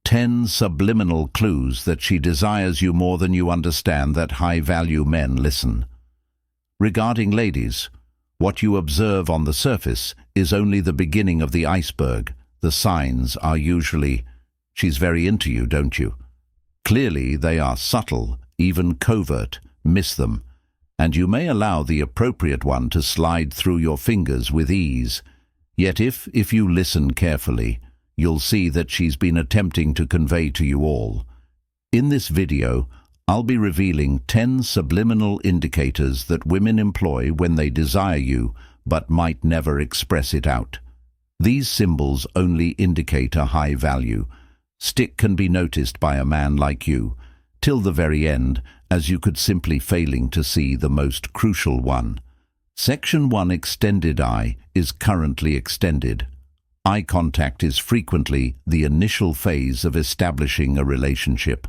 10 subliminal clues that she desires you more than you understand that high-value men listen. Regarding ladies, what you observe on the surface is only the beginning of the iceberg. The signs are usually, "She's very into you, don't you?" Clearly, they are subtle, even covert. Miss them, and you may allow the appropriate one to slide through your fingers with ease. Yet if you listen carefully, you'll see that she's been attempting to convey to you all. In this video, I'll be revealing 10 subliminal indicators that women employ when they desire you, but might never express it out. These symbols only indicate a high value. Stick can be noticed by a man like you, till the very end, as you could simply failing to see the most crucial one. Section 1, extended eye, is currently extended. Eye contact is frequently the initial phase of establishing a relationship.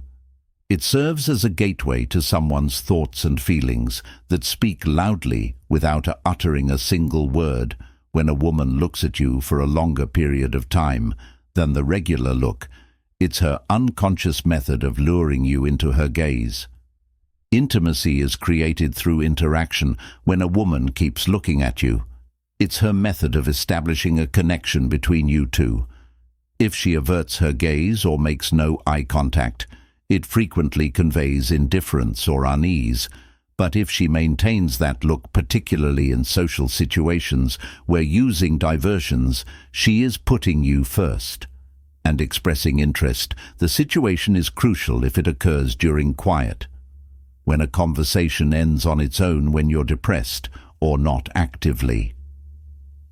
It serves as a gateway to someone's thoughts and feelings that speak loudly without uttering a single word. When a woman looks at you for a longer period of time than the regular look, it's her unconscious method of luring you into her gaze. Intimacy is created through interaction when a woman keeps looking at you. It's her method of establishing a connection between you two. If she averts her gaze or makes no eye contact, it frequently conveys indifference or unease. But if she maintains that look, particularly in social situations where using diversions, she is putting you first and expressing interest. The situation is crucial if it occurs during quiet, when a conversation ends on its own when you're depressed or not actively.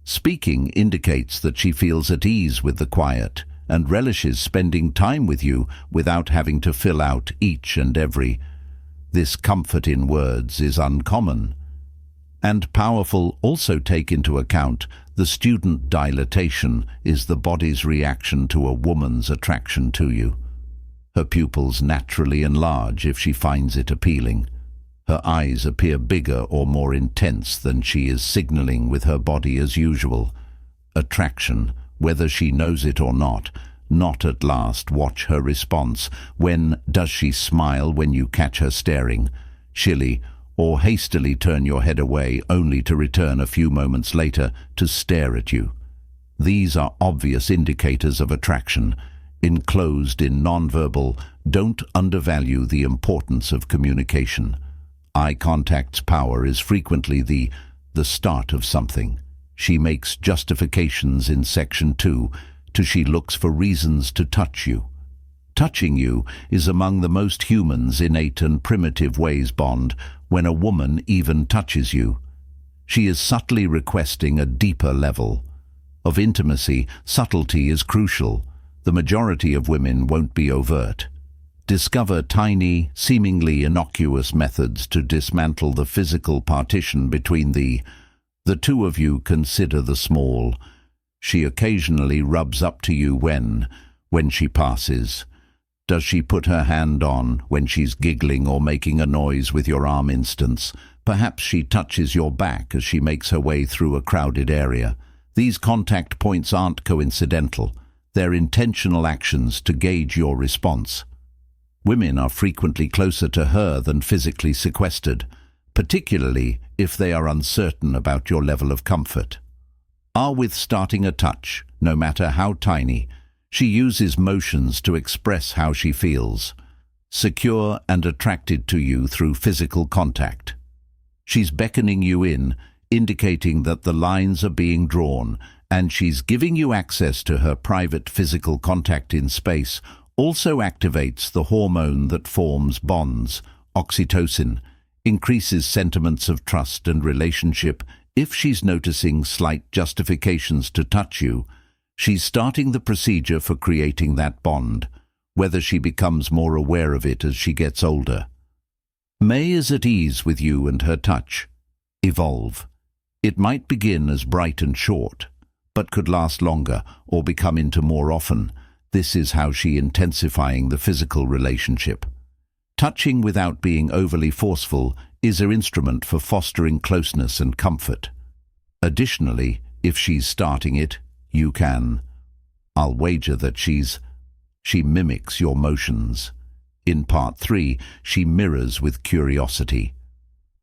Speaking indicates that she feels at ease with the quiet and relishes spending time with you without having to fill out each and every. This comfort in words is uncommon and powerful. Also take into account the student dilatation is the body's reaction to a woman's attraction to you. Her pupils naturally enlarge if she finds it appealing. Her eyes appear bigger or more intense than she is signaling with her body as usual. Attraction, whether she knows it or not. Not at last. Watch her response. When does she smile when you catch her staring, chilly, or hastily turn your head away only to return a few moments later to stare at you? These are obvious indicators of attraction. Enclosed in nonverbal, don't undervalue the importance of communication. Eye contact's power is frequently the start of something. She makes justifications in Section 2 to she looks for reasons to touch you. Touching you is among the most humans' innate and primitive ways bond. When a woman even touches you, she is subtly requesting a deeper level of intimacy. Subtlety is crucial. The majority of women won't be overt. Discover tiny, seemingly innocuous methods to dismantle the physical partition between the two of you. Consider the small. She occasionally rubs up to you when she passes. Does she put her hand on when she's giggling or making a noise with your arm? Instance. Perhaps she touches your back as she makes her way through a crowded area. These contact points aren't coincidental. They're intentional actions to gauge your response. Women are frequently closer to her than physically sequestered, particularly if they are uncertain about your level of comfort. With starting a touch, no matter how tiny, she uses motions to express how she feels, secure and attracted to you through physical contact. She's beckoning you in, indicating that the lines are being drawn, and she's giving you access to her private physical contact in space. Also activates the hormone that forms bonds, oxytocin, increases sentiments of trust and relationship. If she's noticing slight justifications to touch you, she's starting the procedure for creating that bond, whether she becomes more aware of it as she gets older. May is at ease with you and her touch. Evolve. It might begin as bright and short, but could last longer or become into more often. This is how she intensifying the physical relationship. Touching without being overly forceful is her instrument for fostering closeness and comfort. Additionally, if she's starting it, you can. I'll wager that she's She mimics your motions. In part 3, she mirrors with curiosity.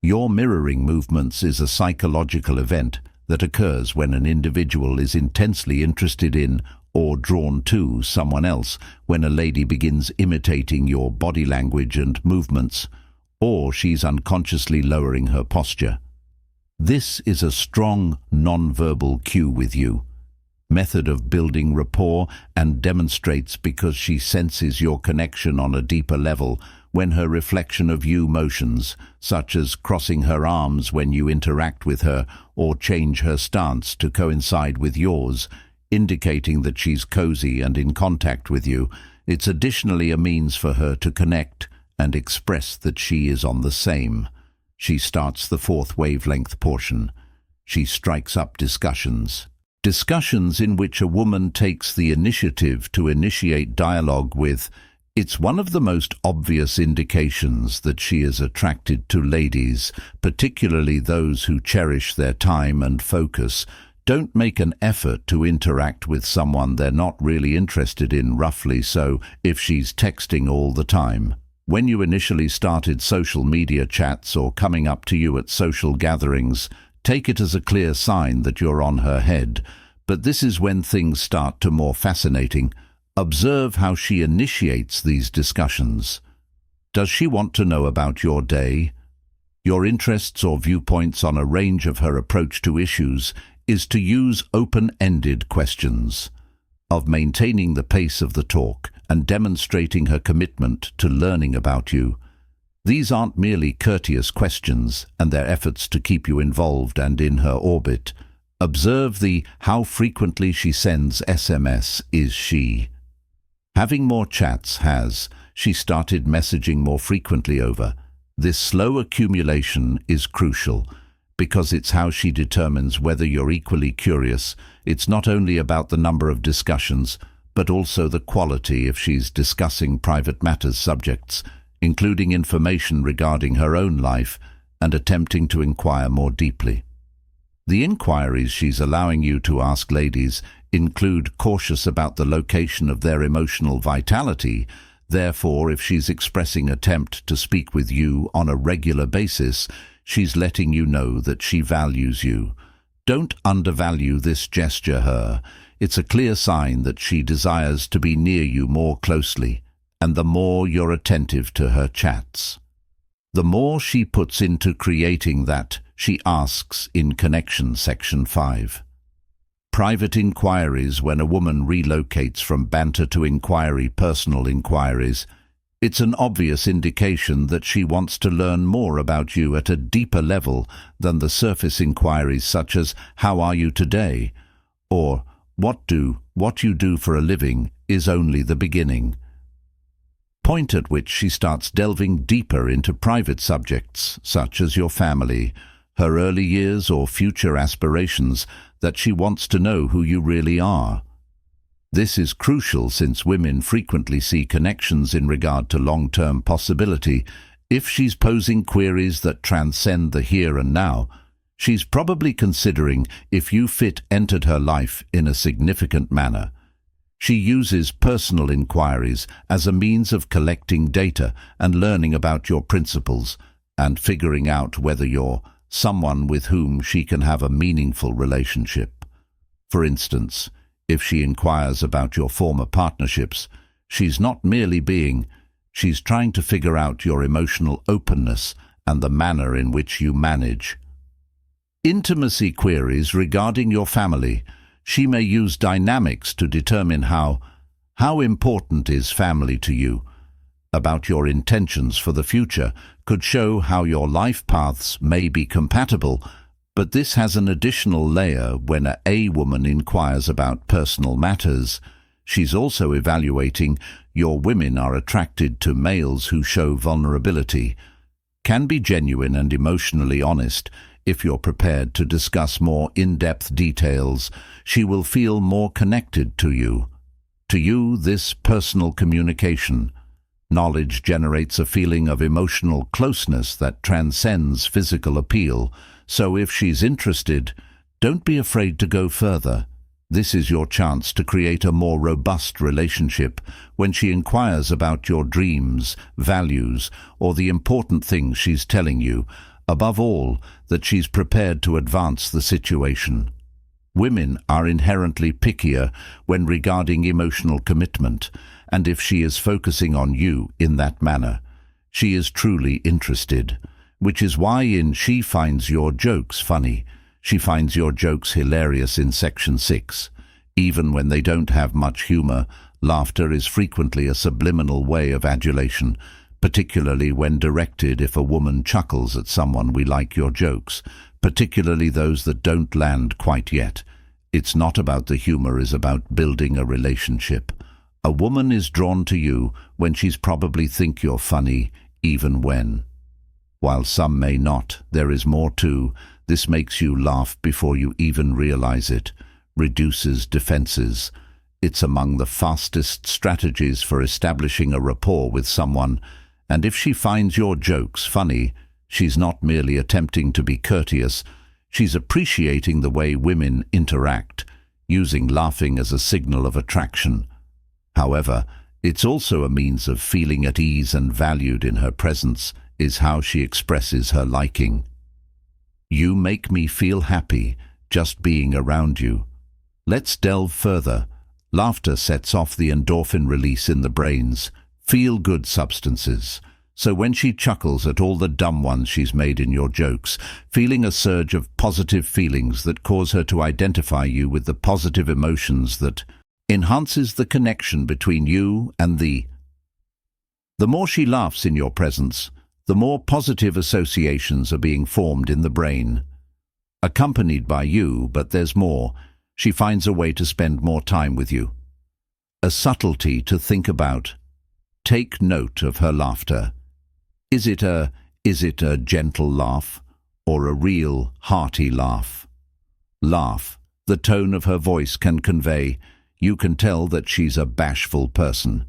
Your mirroring movements is a psychological event that occurs when an individual is intensely interested in or drawn to someone else, when a lady begins imitating your body language and movements, or she's unconsciously lowering her posture. This is a strong non-verbal cue with you, method of building rapport, and demonstrates because she senses your connection on a deeper level when her reflection of you motions, such as crossing her arms when you interact with her or change her stance to coincide with yours, indicating that she's cozy and in contact with you. It's additionally a means for her to connect and express that she is on the same. She starts the fourth wavelength portion. She strikes up discussions. Discussions in which a woman takes the initiative to initiate dialogue with. It's one of the most obvious indications that she is attracted to ladies, particularly those who cherish their time and focus. Don't make an effort to interact with someone they're not really interested in, roughly so, if she's texting all the time. When you initially started social media chats or coming up to you at social gatherings, take it as a clear sign that you're on her head. But this is when things start to more fascinating. Observe how she initiates these discussions. Does she want to know about your day? Your interests or viewpoints on a range of her approach to issues is to use open-ended questions, of maintaining the pace of the talk and demonstrating her commitment to learning about you. These aren't merely courteous questions and their efforts to keep you involved and in her orbit. Observe the how frequently she sends SMS is she. Having more chats has she started messaging more frequently over. This slow accumulation is crucial because it's how she determines whether you're equally curious. It's not only about the number of discussions, but also the quality if she's discussing private matters subjects, including information regarding her own life and attempting to inquire more deeply. The inquiries she's allowing you to ask ladies include cautious about the location of their emotional vitality. Therefore, if she's expressing attempt to speak with you on a regular basis, she's letting you know that she values you. Don't undervalue this gesture her. It's a clear sign that she desires to be near you more closely, and the more you're attentive to her chats, the more she puts into creating that she asks in connection. Section 5. Private inquiries. When a woman relocates from banter to inquiry, personal inquiries, it's an obvious indication that she wants to learn more about you at a deeper level than the surface inquiries such as, "How are you today?" or "What you do for a living," is only the beginning. Point at which she starts delving deeper into private subjects such as your family, her early years or future aspirations, that she wants to know who you really are. This is crucial since women frequently see connections in regard to long-term possibility. If she's posing queries that transcend the here and now, she's probably considering if you entered her life in a significant manner. She uses personal inquiries as a means of collecting data and learning about your principles and figuring out whether you're someone with whom she can have a meaningful relationship. For instance, if she inquires about your former partnerships, she's not merely she's trying to figure out your emotional openness and the manner in which you manage. Intimacy queries regarding your family. She may use dynamics to determine how important is family to you. About your intentions for the future could show how your life paths may be compatible, but this has an additional layer when a woman inquires about personal matters. She's also evaluating your women are attracted to males who show vulnerability, can be genuine and emotionally honest. If you're prepared to discuss more in-depth details, she will feel more connected to you. To you, this personal communication knowledge generates a feeling of emotional closeness that transcends physical appeal. So if she's interested, don't be afraid to go further. This is your chance to create a more robust relationship when she inquires about your dreams, values, or the important things she's telling you. Above all, that she's prepared to advance the situation. Women are inherently pickier when regarding emotional commitment, and if she is focusing on you in that manner, she is truly interested, which is why in She Finds Your Jokes Funny, she finds your jokes hilarious in Section 6. Even when they don't have much humor, laughter is frequently a subliminal way of adulation, particularly when directed. If a woman chuckles at someone, we like your jokes, particularly those that don't land quite yet. It's not about the humor, it's about building a relationship. A woman is drawn to you when she's probably think you're funny, even when. While some may not, there is more too. This makes you laugh before you even realize it, reduces defenses. It's among the fastest strategies for establishing a rapport with someone, and if she finds your jokes funny, she's not merely attempting to be courteous, she's appreciating the way women interact, using laughing as a signal of attraction. However, it's also a means of feeling at ease and valued in her presence, is how she expresses her liking. You make me feel happy just being around you. Let's delve further. Laughter sets off the endorphin release in the brain's feel-good substances. So when she chuckles at all the dumb ones she's made in your jokes, feeling a surge of positive feelings that cause her to identify you with the positive emotions that enhances the connection between you and the more she laughs in your presence, the more positive associations are being formed in the brain. Accompanied by you, but there's more. She finds a way to spend more time with you. A subtlety to think about. Take note of her laughter. Is it a gentle laugh or a real, hearty laugh? Laugh. The tone of her voice can convey. You can tell that she's a bashful person.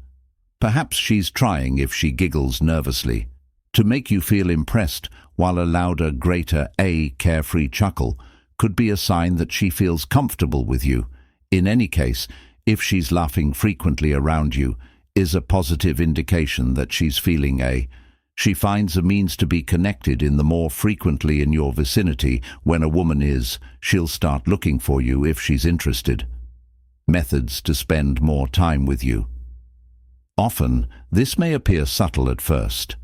Perhaps she's trying if she giggles nervously. To make you feel impressed, while a louder, greater, carefree chuckle could be a sign that she feels comfortable with you. In any case, if she's laughing frequently around you, is a positive indication that she's feeling she finds a means to be connected in the more frequently in your vicinity. When a woman is, she'll start looking for you if she's interested. Methods to spend more time with you. Often, this may appear subtle at first.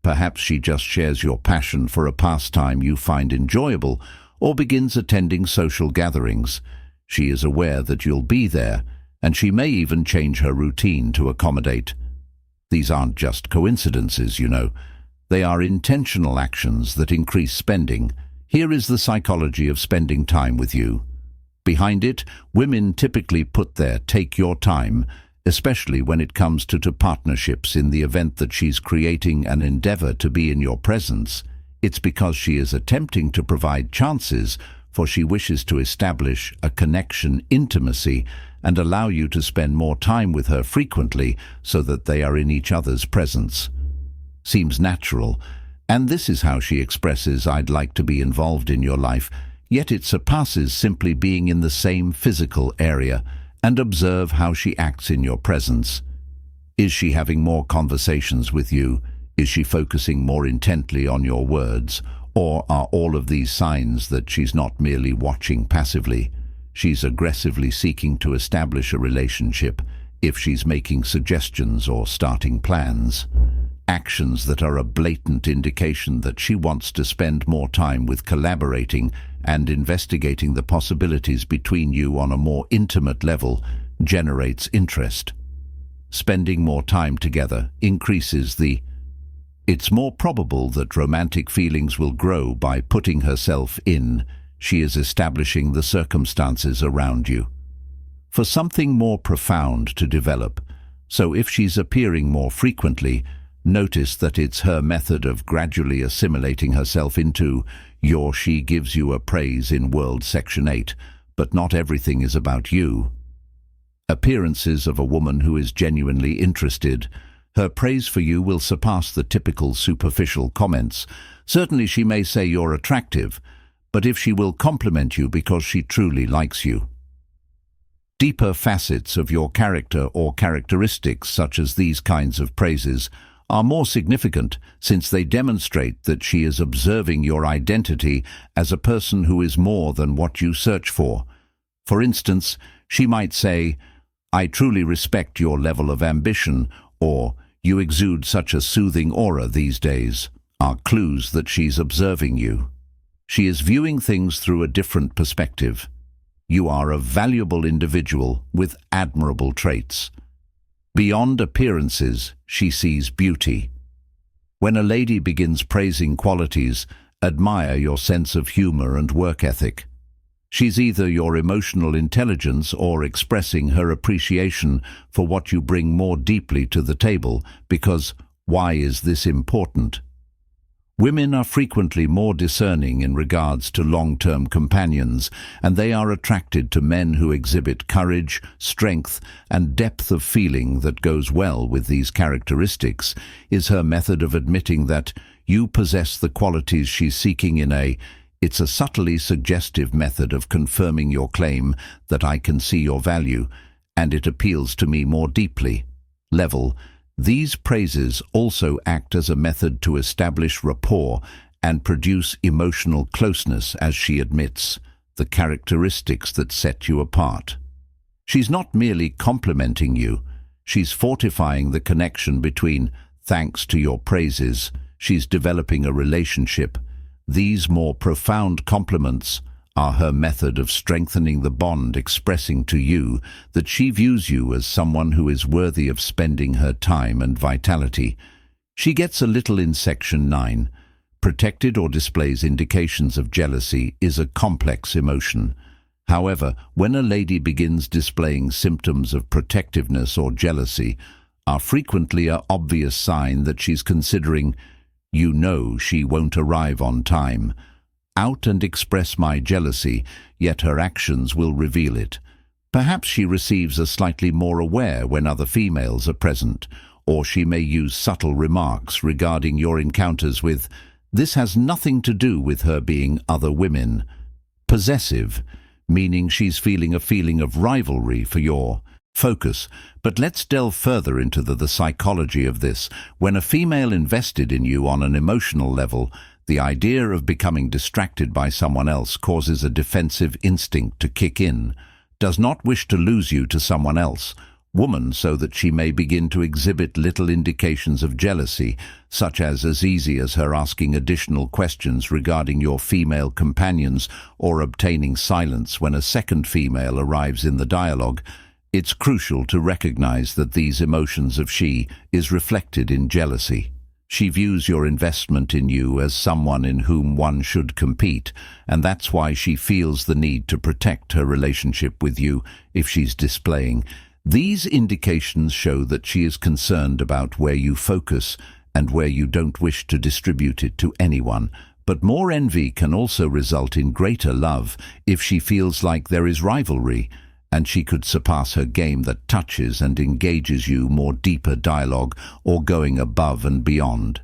Perhaps she just shares your passion for a pastime you find enjoyable, or begins attending social gatherings. She is aware that you'll be there, and she may even change her routine to accommodate. These aren't just coincidences, you know. They are intentional actions that increase spending. Here is the psychology of spending time with you. Behind it, women typically put their take your time, especially when it comes to partnerships. In the event that she's creating an endeavor to be in your presence, it's because she is attempting to provide chances, for she wishes to establish a connection, intimacy, and allow you to spend more time with her frequently so that they are in each other's presence. Seems natural, and this is how she expresses, I'd like to be involved in your life, yet it surpasses simply being in the same physical area. And observe how she acts in your presence. Is she having more conversations with you? Is she focusing more intently on your words? Or are all of these signs that she's not merely watching passively? She's aggressively seeking to establish a relationship. If she's making suggestions or starting plans, actions that are a blatant indication that she wants to spend more time with collaborating and investigating the possibilities between you on a more intimate level, generates interest. Spending more time together increases it's more probable that romantic feelings will grow by putting herself in. She is establishing the circumstances around you for something more profound to develop. So if she's appearing more frequently, notice that it's her method of gradually assimilating herself into she gives you a praise in World Section 8, but not everything is about you. Appearances of a woman who is genuinely interested. Her praise for you will surpass the typical superficial comments. Certainly she may say you're attractive, but if she will compliment you because she truly likes you. Deeper facets of your character or characteristics, such as these kinds of praises, are more significant since they demonstrate that she is observing your identity as a person who is more than what you search for. For instance, she might say, "I truly respect your level of ambition," or "You exude such a soothing aura these days," are clues that she's observing you. She is viewing things through a different perspective. You are a valuable individual with admirable traits. Beyond appearances, she sees beauty. When a lady begins praising qualities, admire your sense of humor and work ethic. She's either your emotional intelligence or expressing her appreciation for what you bring more deeply to the table, because why is this important? Women are frequently more discerning in regards to long-term companions, and they are attracted to men who exhibit courage, strength, and depth of feeling that goes well with these characteristics. Is her method of admitting that you possess the qualities she's seeking It's a subtly suggestive method of confirming your claim that I can see your value, and it appeals to me more deeply. Level. These praises also act as a method to establish rapport and produce emotional closeness as she admits the characteristics that set you apart. She's not merely complimenting you, she's fortifying the connection between thanks to your praises. She's developing a relationship. These more profound compliments are her method of strengthening the bond, expressing to you that she views you as someone who is worthy of spending her time and vitality. She gets a little in section 9. Protected or displays indications of jealousy is a complex emotion. However, when a lady begins displaying symptoms of protectiveness or jealousy, are frequently an obvious sign that she's considering, "You know she won't arrive on time. Out and express my jealousy," yet her actions will reveal it. Perhaps she receives a slightly more aware when other females are present, or she may use subtle remarks regarding your encounters with. This has nothing to do with her being other women. Possessive, meaning she's feeling a feeling of rivalry for your focus. But let's delve further into the psychology of this. When a female invested in you on an emotional level, the idea of becoming distracted by someone else causes a defensive instinct to kick in, does not wish to lose you to someone else, woman, so that she may begin to exhibit little indications of jealousy, such as easy as her asking additional questions regarding your female companions or obtaining silence when a second female arrives in the dialogue. It's crucial to recognize that these emotions of she is reflected in jealousy. She views your investment in you as someone in whom one should compete, and that's why she feels the need to protect her relationship with you if she's displaying. These indications show that she is concerned about where you focus and where you don't wish to distribute it to anyone. But more envy can also result in greater love if she feels like there is rivalry, and she could surpass her game that touches and engages you more deeper dialogue or going above and beyond.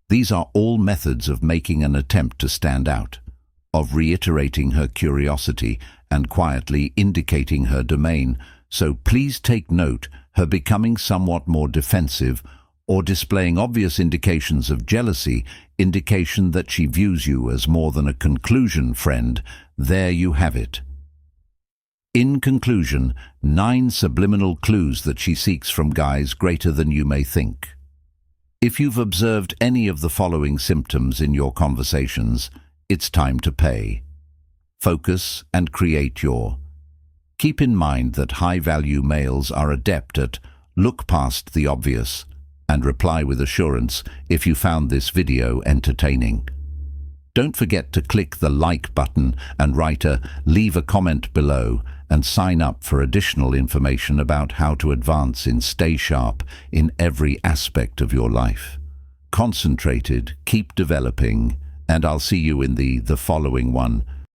These are all methods of making an attempt to stand out, of reiterating her curiosity and quietly indicating her domain. So please take note, her becoming somewhat more defensive or displaying obvious indications of jealousy, indication that she views you as more than a conclusion friend. There you have it. In conclusion, 9 subliminal clues that she seeks from guys greater than you may think. If you've observed any of the following symptoms in your conversations, it's time to pay. Focus and create your. Keep in mind that high-value males are adept at look past the obvious and reply with assurance if you found this video entertaining. Don't forget to click the like button and leave a comment below and sign up for additional information about how to advance and stay sharp in every aspect of your life. Concentrated, keep developing, and I'll see you in the following one.